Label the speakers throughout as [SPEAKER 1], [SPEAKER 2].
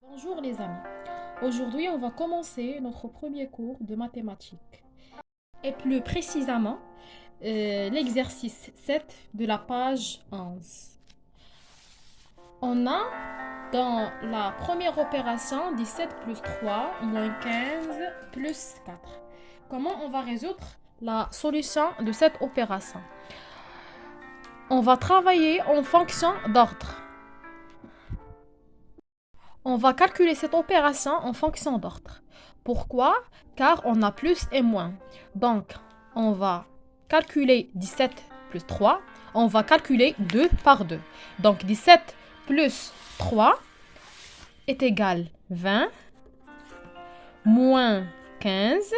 [SPEAKER 1] Bonjour les amis. Aujourd'hui, on va commencer notre premier cours de mathématiques. Et plus précisément, l'exercice 7 de la page 11. On a dans la première opération 17 plus 3 moins 15 plus 4. Comment on va résoudre la solution de cette opération? On va travailler en fonction d'ordre. On va calculer cette opération en fonction d'ordre. Pourquoi? Car on a plus et moins. Donc, on va calculer 17 plus 3. On va calculer 2 par 2. Donc, 17 plus 3 est égal 20 moins 15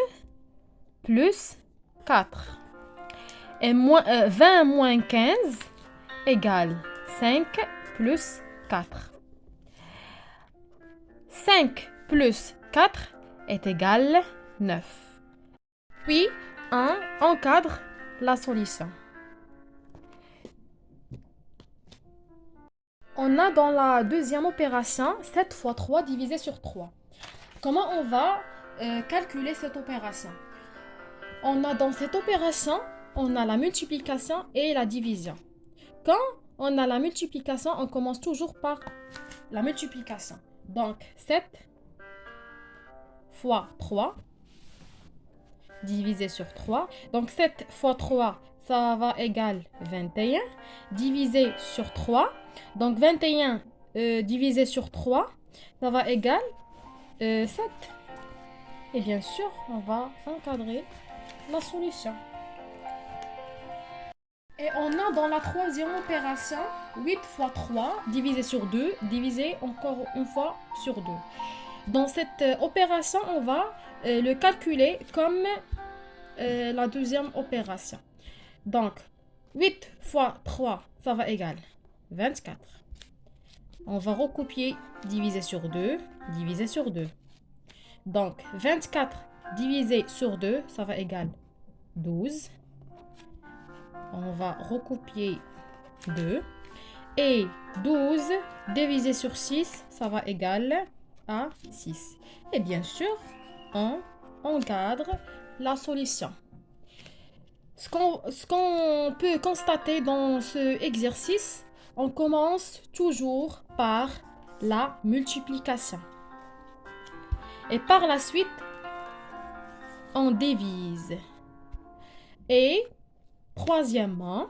[SPEAKER 1] plus 4. Et 20 moins 15 égale 5 plus 4. 5 plus 4 est égal 9. Puis, on encadre la solution. On a dans la deuxième opération 7 fois 3 divisé sur 3. Comment on va calculer cette opération? On a dans cette opération, on a la multiplication et la division. Quand on a la multiplication, on commence toujours par la multiplication. Donc, 7 fois 3 divisé sur 3. Donc, 7 fois 3, ça va égal 21. Divisé sur 3. Donc, 21 divisé sur 3, ça va égal 7. Et bien sûr, on va encadrer la solution. Et on a dans la troisième opération 8 fois 3 divisé sur 2, divisé encore une fois sur 2. Dans cette opération, on va le calculer comme la deuxième opération. Donc, 8 fois 3, ça va égal 24. On va recopier divisé sur 2, divisé sur 2. Donc, 24 divisé sur 2, ça va égal 12. On va recopier 2. Et 12 divisé sur 6, ça va égal à 6. Et bien sûr, on encadre la solution. Ce qu'on peut constater dans ce exercice, on commence toujours par la multiplication. Et par la suite, on divise. Et troisièmement,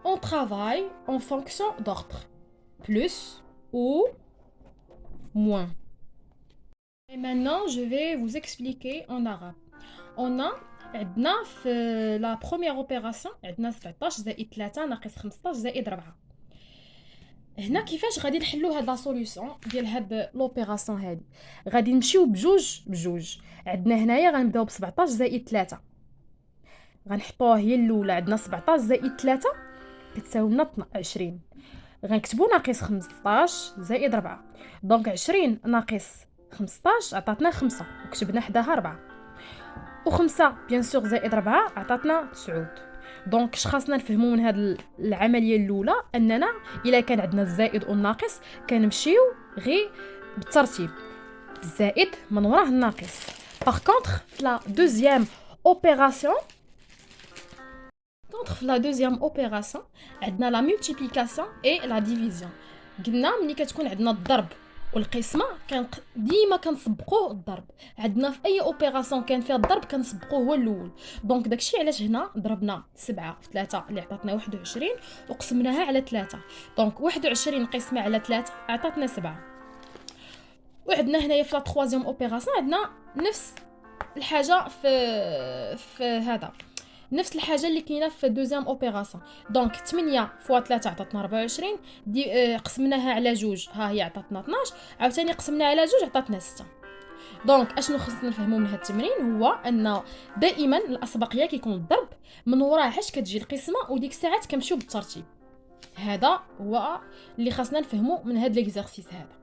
[SPEAKER 1] on travaille en fonction d'ordre. Plus ou moins. Et maintenant, je vais vous expliquer en arabe. On a عندنا في la première opération عندنا 17 زائد 3 ناقص 15 زائد 4. هنا كيفاش غادي نحلو هاد لا سوليوشن ديال هاد لوبيراسيون هادي؟ غادي نمشيو بجوج بجوج. عندنا هنايا غنبداو ب 17 زائد 3. غنحطوها هي الاولى. عندنا 17 زائد 3 كتساوي لنا 20. غنكتبو ناقص 15 زائد 4. دونك 20 ناقص 15 عطاتنا 5 وكتبنا حداها 4. و5 بيان سور زائد 4 عطاتنا 9. دونك اش خاصنا نفهمو من هاد العمليه الاولى؟ اننا الا كان عندنا الزائد والناقص كنمشيو غير بالترتيب. الزائد من وراه الناقص. باغ كونطخ في لا دوزيام اوبيراسيون في لا دوزيام اوبيراسيون عندنا لا مولتيبليكاسيون اي لا ديفيزيون. قلنا ملي كتكون عندنا الضرب والقسمه ديما كنسبقوه الضرب. عندنا في اي اوبيراسيون كان فيها الضرب كنسبقوه هو الاول. دونك داكشي علاش هنا ضربنا 7 في 3 اللي عطاتنا 21 وقسمناها على 3. دونك 21 قسمه على 3 عطاتنا 7. وعندنا هنايا في لا تروازيام اوبيراسيون عندنا نفس الحاجه في هذا نفس الحاجه اللي كاينه في دوزيام اوبيراسيون. دونك 8 فوا 3 عطاتنا 24. قسمناها على جوج ها هي عطاتنا 12. عاوتاني قسمناها على جوج عطاتنا 6. دونك اشنو خصنا نفهمو من هذا التمرين هو ان دائما الاسبقيه كيكون الضرب من وراها حاش كتجي القسمه وديك الساعات كنمشيو بالترتيب. هذا هو اللي خاصنا نفهمو من هذا ليكزارسيس هذا.